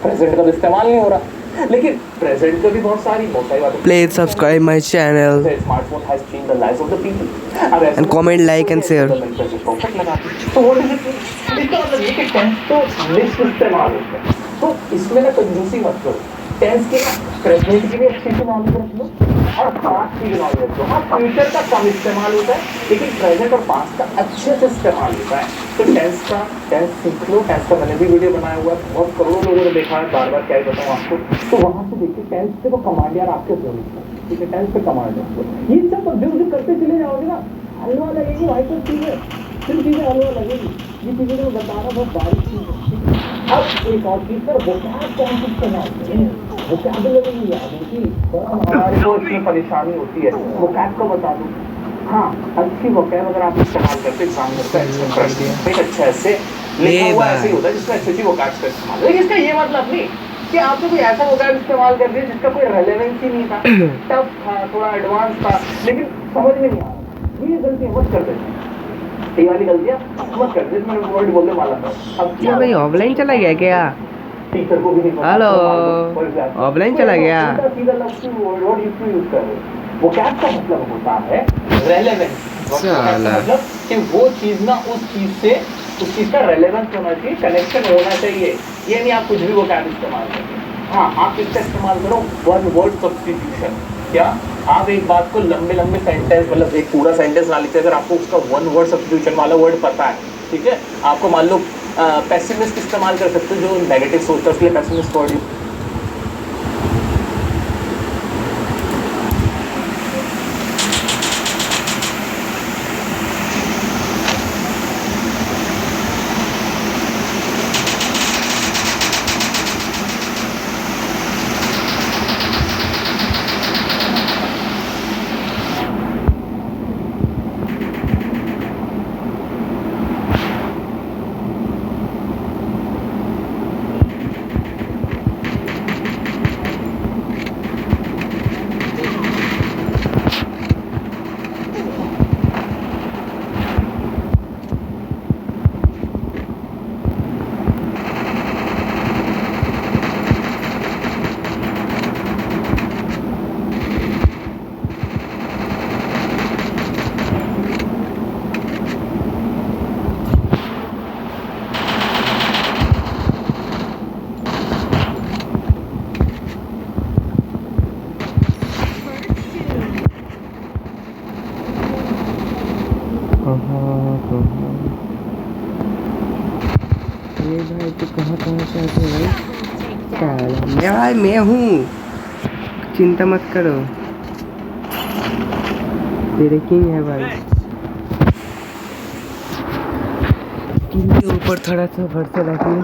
Present का इस्तेमाल नहीं हो रहा, लेकिन प्रेजेंट का भी बहुत सारी बातें। Please subscribe my channel smartphone has changed the lives of the people. and comment, like and share. तो व्हाट इज इट, इसका मतलब ये कि टेंस तो लिस्ट इस्तेमाल होता है, तो इसमें ना कंजूसी मत करो। टेंस के ना प्रेजेंट की भी अच्छी सी नॉलेज रख लो और पास्ट की भी नॉलेज रख लो। हाँ, फ्यूचर का कम इस्तेमाल होता है, लेकिन प्रेजेंट और पास्ट का अच्छे से इस्तेमाल होता है। तो टेंस सीख लो। टेंस का मैंने भी वीडियो बनाया हुआ है, बहुत करोड़ों लोगों ने देखा है, बार बार क्या ही बताऊँ आपको। तो वहाँ से देखिए टेंस पे तो कमांड यार आपके फोन में, ठीक है, टेंस पे कमांड है। ये सब जो करते चले जाओगे ना, हलवा लगेगी भाई, तो चीज़ें सिर्फ चीज़ें हलवा लगेगी। ये चीज़ें तो बता रहा बहुत बारीक चीज़ है। अब एक और चीज़ पर वोकैब कौन सी इस्तेमाल करें, वोकैबुलरी नहीं याद होती, हमारे को इसमें परेशानी होती है। वोकैब को बता दूँ, हाँ, अच्छी वोकैब अगर आप इस्तेमाल करते काम करते हैं, एक अच्छा ऐसे लिखा हुआ ऐसे ही होता है जिसमें अच्छी वोकैब का इस्तेमाल। लेकिन इसका ये मतलब नहीं कि आपने कोई ऐसा वोकैब इस्तेमाल कर दिया जिसका कोई रेलेवेंस ही नहीं था, टफ था, थोड़ा एडवांस था, लेकिन समझ में नहीं आ रहा। ये गलती मत कर देते, ये वाली गलतियाँ मत कर देते। मैंने वर्ड बोलने वाला था। अब क्या भाई ऑफलाइन चला गया क्या? टीचर को भी नहीं पता। हेलो, ऑफलाइन चला गया? सीधा लफ्ज़ वर्ड यूज कर रहे हो। वोकैब का मतलब होता है रेलेवेंस। मतलब कि वो चीज़ ना उस चीज़ का रेलेवेंस होना चाहिए, कनेक्शन होना चाहिए। ये नहीं आप कुछ भी वोकैब इस्तेमाल करें। हाँ, आप इसका इस्तेमाल करो वन वर्ड सब्स्टिट्यूशन। क्या आप एक बात को लंबे सेंटेंस, मतलब एक पूरा सेंटेंस ना लिखते, अगर आपको उसका वन वर्ड सब्स्टिट्यूशन वाला वर्ड पता है, ठीक है, आपको मान लो पेसिमिस्ट इस्तेमाल कर सकते हो, जो नेगेटिव सोचता है उसके लिए पेसिमिस्ट वर्ड। ये भाई तू कहाँ से आते भाई? भाई मैं हूँ, चिंता मत करो, तेरे किंग है भाई। किंग के ऊपर थोड़ा सा भरोसा रखिए।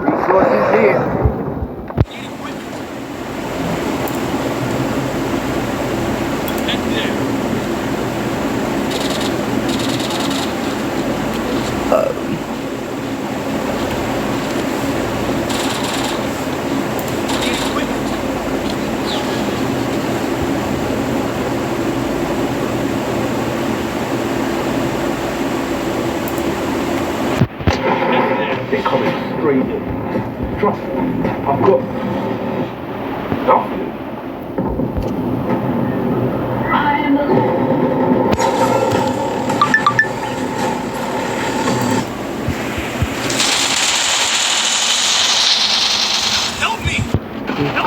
They're coming straight in. Trust me, I've got nothing.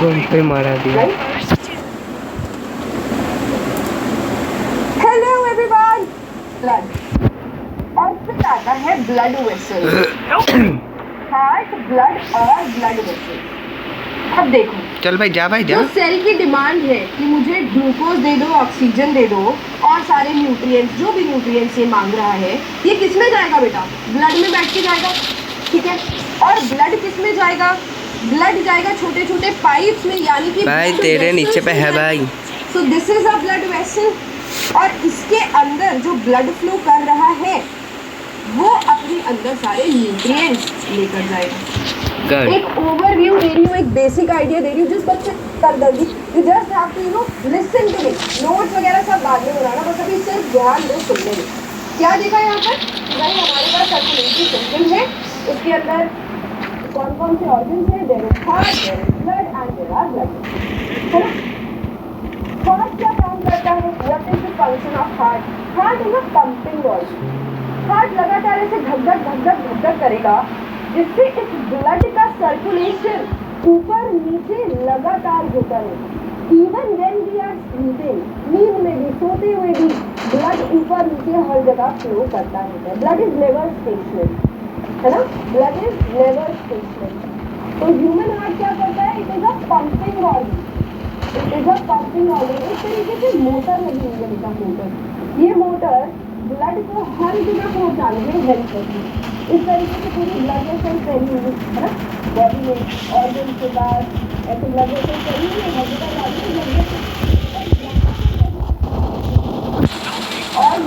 कौन पे मारा दिया? Hello everyone. ब्लड और फिर आता है ब्लड वेसल। हार्ट, ब्लड और ब्लड वेसल। अब देखो, चल भाई जा भाई जा। जो सेल की डिमांड है कि मुझे ग्लूकोज दे दो, ऑक्सीजन दे दो और सारे न्यूट्रिएंट्स, जो भी न्यूट्रिएंट्स ये मांग रहा है, ये किस में जाएगा बेटा? ब्लड में बैठ के जाएगा, ठीक है। और ब्लड किस में जाएगा? ब्लड जाएगा छोटे छोटे पाइप्स में, यानी कि भाई तेरे नीचे पे है भाई। So this is a blood vessel, और इसके अंदर जो ब्लड फ्लो कर रहा है वो अपने अंदर सारे न्यूट्रिएंट्स लेकर जाएगा। एक ओवरव्यू दे रही हूँ, एक बेसिक आइडिया दे रही हूँ, जिस बच्चे कर देगी। You just have to listen to me. Notes वगैरह सब बाद में बनाना, बस अभी सिर्फ ध्यान दो सुनने में। क्या देखा यहाँ पर? भाई हमारे पास सर्कुलेटरी सिस्टम है, उसके अंदर कौन कौन से ऑर्गन्स हैं? There is heart, there is blood and there are blood, है ना? हार्ट क्या काम करता है? What is the function of heart? Heart is a pumping organ. Heart लगातार ऐसे धक धक धक धक धक धक करेगा, जिससे इस ब्लड का सर्कुलेशन ऊपर नीचे लगातार होता रहेगा। Even when we are sleeping, नींद में भी, सोते हुए भी ब्लड ऊपर नीचे हर जगह फ्लो करता रहता है। ब्लड इज नेवर स्टेशनरी, है ना? Blood is never stationary. तो ह्यूमन हार्ट क्या करता है? It is a pumping organ, it is a pumping organ. एक तरीके से मोटर लगी हुई है बेटा, मोटर। ये मोटर ब्लड को हर जगह पहुंचाने में हेल्प करती है। इस तरीके से पूरी ब्लड वेसल फैली हुई है ना बॉडी में, ऑर्गन के बाद ऐसे ब्लड वेसल फैली हुई है, हर जगह जाती है।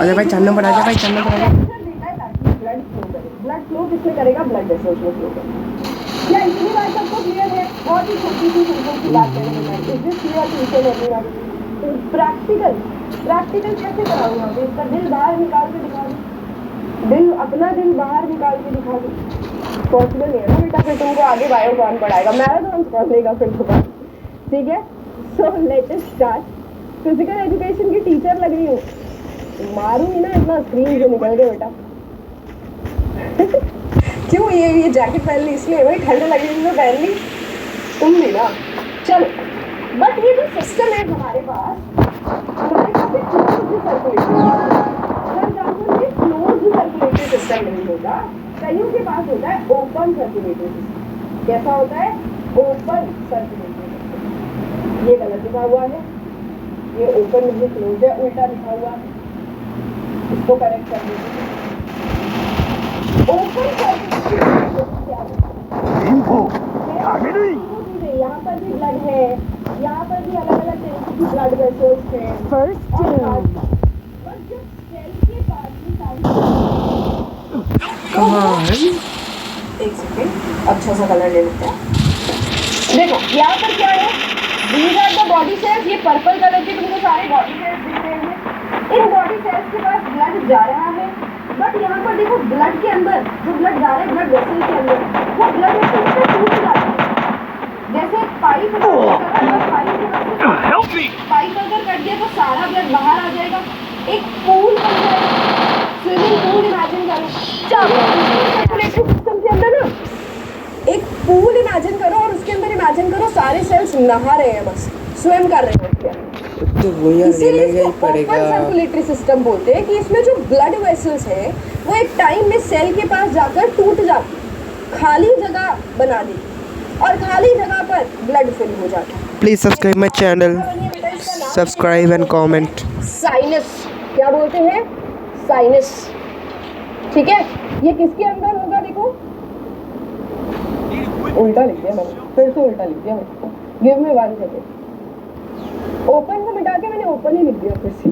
अरे भाई 4 नंबर आ जा, भाई 4 नंबर आ जा। देता है ताकि ब्लड फ्लो करे। ब्लड फ्लो किसमें करेगा? ब्लड वेसल्स में फ्लो करेगा। क्या इतनी बात सबको क्लियर है? बहुत ही छोटी सी सिंपल सी बात करेंगे मैं। Is this clear to each and everyone? Practical कैसे कराऊंगा? इसका दिल बाहर निकाल के दिखा दूं, अपना दिल बाहर निकाल के दिखा दूं? पॉसिबल नहीं है ना बेटा, फिर तुमको आगे बायो कौन पढ़ाएगा? मैराथन कौन लेगा फिर तुम्हारा? ठीक है, so let us start. Physical education की टीचर लग रही हूँ, मारूंगी ना इतना स्क्रीन से निकल गए बेटा। क्यों ये जैकेट पहन ली? इसलिए वही ठंड लग रही है, पहन ली तुम भी ना। चलो, बट ये जो सिस्टम है हमारे पास एक क्लोज्ड सर्कुलेटरी सिस्टम नहीं होता। कईयों के पास होता है ओपन सर्कुलेटरी सिस्टम। कैसा होता है? Open circulatory system. ये गलत लिखा हुआ है, ये ओपन नहीं क्लोज है, उल्टा लिखा हुआ है, इसको करेक्ट कर दीजिए। ओपन सर्कुलेटरी क्या है? यहाँ पर भी ब्लड है, यहाँ पर भी अलग अलग तरीके की ब्लड वेसल्स हैं। फर्स्ट बट जब सेल के पास भी सारी एक सेकेंड, अच्छा सा कलर ले लेते हैं। देखो यहाँ पर क्या है? These are the body cells. ये पर्पल कलर के तुमको सारे बॉडी सेल्स दिख रहे हैं। इन बॉडी सेल्स के पास ब्लड जा रहा है, बट यहाँ पर देखो ब्लड के अंदर जो ब्लड जा रहा है ब्लड वेसल के अंदर, वो ब्लड वेसल से टूट जाता है। जैसे पाइप अगर कट गया तो सारा ब्लड बाहर आ जाएगा, एक पूल बन जाएगा। स्विमिंग पूल इमेजिन करो, सर्कुलेटरी सिस्टम के अंदर ना एक पूल इमेजिन करो, और उसके अंदर इमेजिन करो सारे सेल्स नहा रहे हैं, बस स्विम कर रहे हैं। तो वो यार लेने ही पड़ेगा। ओपन सर्कुलेटरी सिस्टम बोलते हैं कि इसमें जो ब्लड वेसल्स हैं वो एक टाइम में सेल के पास जाकर टूट जाती, खाली जगह बना देती, और खाली जगह पर ब्लड फिल हो जाता है। Please subscribe my channel, subscribe and comment. Sinus क्या बोलते हैं? साइनस, ठीक है। ये किसके अंदर होगा? देखो उल्टा लिख दिया मैंने, फिर से उल्टा लिख दिया। Give me 1 second. ओपन को मिटा के मैंने ओपन ही लिख दिया फिर से।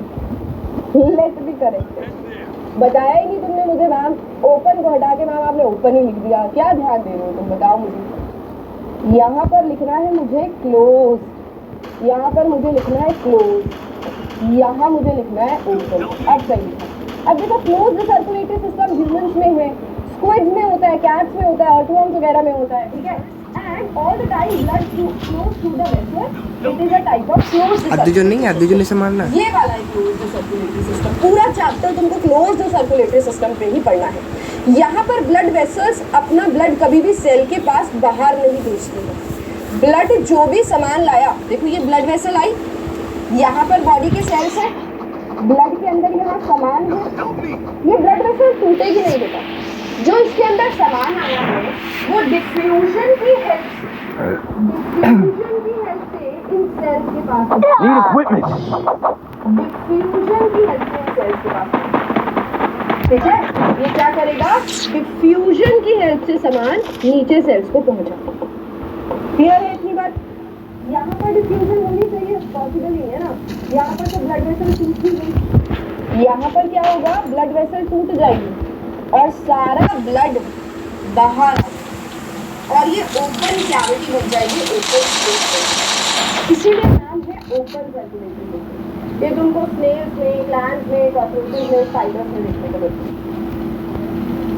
Let be correct. बताया ही नहीं तुमने मुझे मैम, ओपन को हटा के मैम आपने ओपन ही लिख दिया। क्या ध्यान दे रहे हो तुम, बताओ मुझे। यहाँ पर लिखना है मुझे क्लोज, यहाँ पर मुझे लिखना है क्लोज, यहाँ मुझे लिखना है ओपन। अब सही है। अब देखो क्लोज सर्कुलेटरी सिस्टम ह्यूमंस में है, स्क्विड्स में होता है, कैट्स में होता है, अर्थवर्म्स वगैरह में होता है, ठीक है। And all the time blood flows through the vessel. It is a type of closed. अद्दू नहीं, अद्दू जो नहीं से मारना। ये वाला है क्लोज्ड सर्कुलेटरी सिस्टम। पूरा चैप्टर तुमको क्लोज्ड सर्कुलेटरी सिस्टम पे ही पढ़ना है। यहाँ पर ब्लड वेसल्स अपना ब्लड कभी भी सेल के पास बाहर नहीं भेजती है। ब्लड जो भी सामान लाया, देखो ये ब्लड वेसल आई, यहाँ पर बॉडी के सेल्स है, ब्लड के अंदर यहाँ सामान है, ये ब्लड वेसल टूटेगी नहीं बेटा। जो इसके अंदर सामान आया है वो डिफ्यूजन की हेल्प से इन सेल्स के पास, डिफ्यूजन की हेल्प से इन सेल्स के पास, ठीक है। ये क्या करेगा? डिफ्यूजन की हेल्प से सामान नीचे सेल्स को पहुंचा। क्लियर है इतनी बात? यहाँ पर डिफ्यूजन होनी चाहिए, पॉसिबल नहीं है ना। यहाँ पर तो ब्लड वेसल टूट ही गई, यहाँ पर क्या होगा? ब्लड वेसल टूट जाएगी और सारा ब्लड बाहर, और ये ओपन कैविटी बन जाएगी, ओपन स्पेस। इसीलिए नाम है ओपन सर्कुलेटरी सिस्टम। ये तुमको स्नेल्स में, प्लांट्स में, कॉकरोचेस में, स्पाइडर्स में देखने को मिलता है,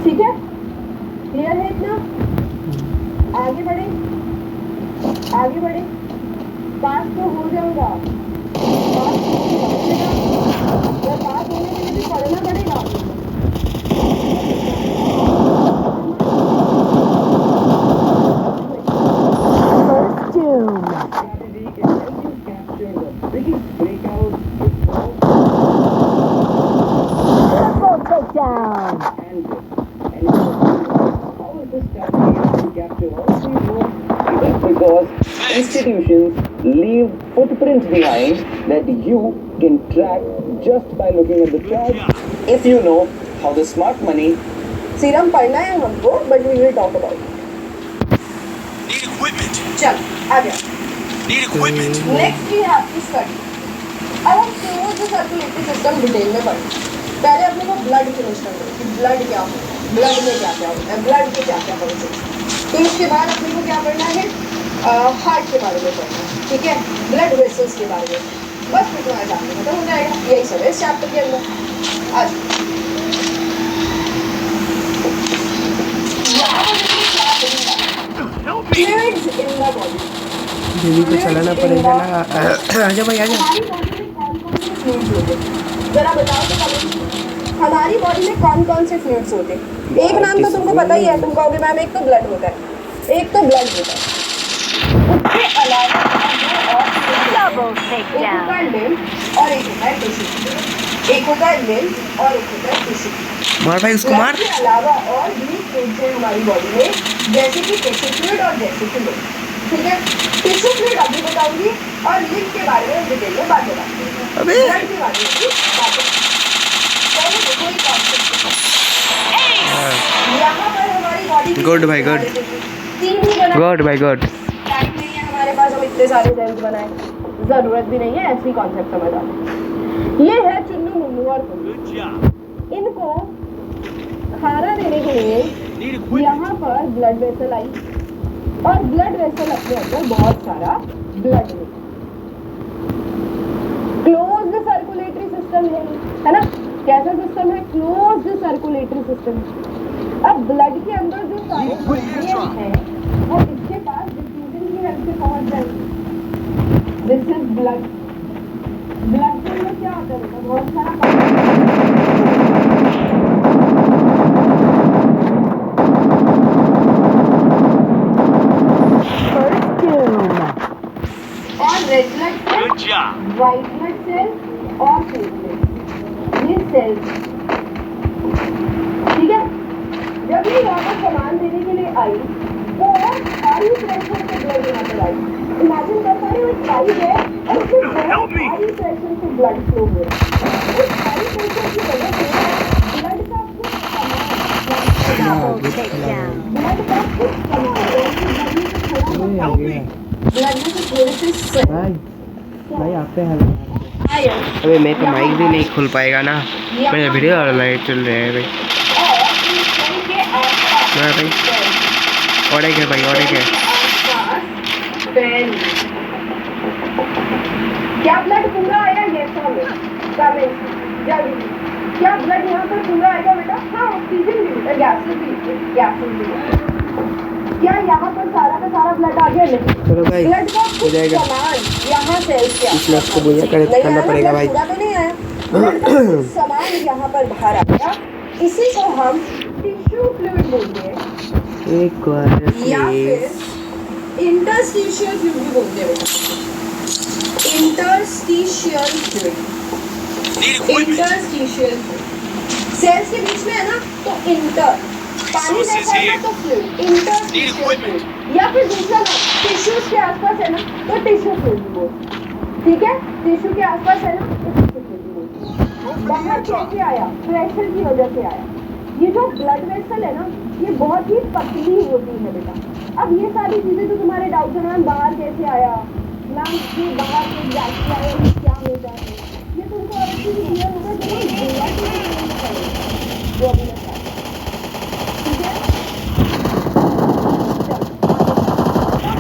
ठीक है। क्लियर है इतना? आगे बढ़े, आगे बढ़े, पास तो हो जाऊंगा, पास तो होगा और पास होने के लिए भी पढ़ना पड़ेगा। Because institutions leave footprints behind that you can track just by looking at the charts. If you know how the smart money. Serum पढ़ना है हमको, but we will talk about it. Need equipment. चल आ गया। Need equipment. Next भी है आपकी study. अब हम क्लोज सर्कुलेटरी सिस्टम डिटेल में पढ़ें। पहले अपने को ब्लड फिनिश करना है कि ब्लड क्या होता है, ब्लड में क्या क्या होता है, ब्लड के क्या क्या फंक्शन। तो इसके बाद अपने को क्या पढ़ना है, हार्ट के बारे में पढ़ना है, ठीक है, ब्लड वेसल्स के बारे में। बस फिर तुम्हारा जानना खत्म हो जाएगा, यही सब है इस चैप्टर के अंदर। आज फ्लूइड्स इन द बॉडी, दीदी को चलाना पड़ेगा ना। आजा भाई आजा। जरा बताओ तो हमारी बॉडी में कौन कौन से फ्लूइड्स होते हैं। एक नाम तो तुमको पता ही है, तुम कहोगे मैम एक तो ब्लड होता है, एक तो ब्लड होता है, उसके अलावा एक होता है लिम्फ और एक होता है टिश्यू, एक होता है लिम्फ और एक होता है टिश्यू। मार भाई उसको मार। इसके अलावा और भी फ्लूइड्स हैं हमारी बॉडी में, जैसे कि टिश्यू फ्लूइड और जैसे कि लिम्फ, ठीक है। टिश्यू फ्लूइड अभी बताऊंगी और लिम्फ के बारे में डिटेल में बात बताऊंगी, अबे ब्लड के बारे में भी बात बताऊंगी। पहले देखो ये कॉन्सेप्ट, यहाँ पर हमारी बॉडी गुड भाई गुड, तीन ही बना, गुड भाई गुड। टाइम नहीं है हमारे पास हम इतने सारे सेल्स बनाए, जरूरत भी नहीं है, ऐसी कॉन्सेप्ट समझ आते। ये है चुन्नू मुन्नू और पुन्नू। Good job. इनको खाना देने के लिए Need equipment. यहाँ पर ब्लड वेसल आई और ब्लड वेसल अपने अंदर बहुत सारा ब्लड ले, क्लोज्ड सर्कुलेटरी सिस्टम है ना। कैसा सिस्टम है, क्लोज्ड सर्कुलेटरी सिस्टम। अब ब्लड के अंदर जो सारे न्यूट्रिएंट्स हैं वो इसके पास डिफ्यूजन की हेल्प से पहुंच जाएंगे। This is blood. ब्लड के अंदर क्या होता है, बहुत सारा और red blood cell, Good job. White blood cell और प्लेटलेट्स, ये सेल्स, ठीक है। जब ये यहाँ पर सामान देने के लिए आई तो हाई प्रेशर से ब्लड यहाँ पर आई। इमेजिन कर पा रहे हो, एक पाइप है और उसमें बहुत हाई प्रेशर से ब्लड फ्लो हो रहा है। उस हाई प्रेशर की वजह से ब्लड का कुछ ब्लड में थोड़े से भाई भाई आप पे हेल्प। आयन अबे मेरे को माइक भी नहीं खुल पाएगा ना, मेरा वीडियो और लाइट चल रहा है भाई। और इन सेल के आसपास हाँ भाई और एक है भाई, और एक है। क्या ब्लड पूरा आया, ये कमेंट जल्दी। क्या ब्लड यहाँ पर पूरा आएगा बेटा? हाँ, ऑक्सीजन भी, गैसेस भी, गैसेस भी। क्या यहाँ पर सारा का सारा ब्लड आ गया? नहीं। चलो भाई ब्लड का हो कुछ जाएगा। सामान यहाँ सेल्स के इसमें आसपास आपको बुनिया नहीं करना आया, पड़ेगा ब्लड भाई। पूरा तो नहीं आया, ब्लड का कुछ सामान यहाँ पर बाहर आया, इसी को हम टिश्यू फ्लूइड बोलते हैं एक बार या फिर इंटरस्टिशियल फ्लूइड भी बोलते हैं बेटा। Interstitial fluid, Need equipment. Interstitial fluid cells के बीच में है ना, तो इंटर पानी जैसा है ना, तो फ्लूइड इंटरस्टिशियल फ्लूइड, या फिर दूसरा नाम टिश्यूज के आसपास है ना, तो टिश्यू फ्लूइड भी बोलते हैं, ठीक है। टिश्यू के आसपास है ना, तो टिश्यू फ्लूइड भी बोलते हैं। बाहर कैसे आया, प्रेशर की वजह से आया। ये जो ब्लड वेसल है ना, ये बहुत ही पतली होती है बेटा। अब ये सारी चीजें तो तुम्हारे डाउट है मैम, बाहर कैसे आया मैम, ये बाहर से जाके आया, ये क्या होता है, ये तुमको और अच्छी क्लियर होगा जब हम गोवा के लिए करेंगे, जो अभी मैं बता रही हूँ, ठीक है।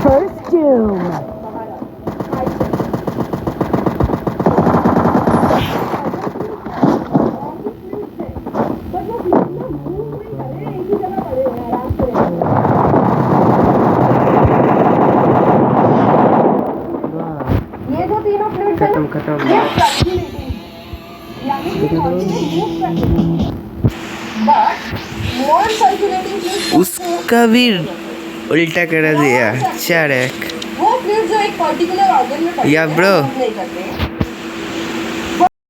फर्स्ट बाहर आओ, हाई बट वो फ्लूइड ना मूव नहीं कर रहे, एक ही जगह पड़े हैं, आराम से रहेंगे। खत्म खत्म ये circulating, यानी कि body में move करते हैं। But non-circulating fluid उसका भी उल्टा कर दिया 4-1 वो fluid जो एक पर्टिकुलर ऑर्गन में Yeah, bro. move नहीं करते हैं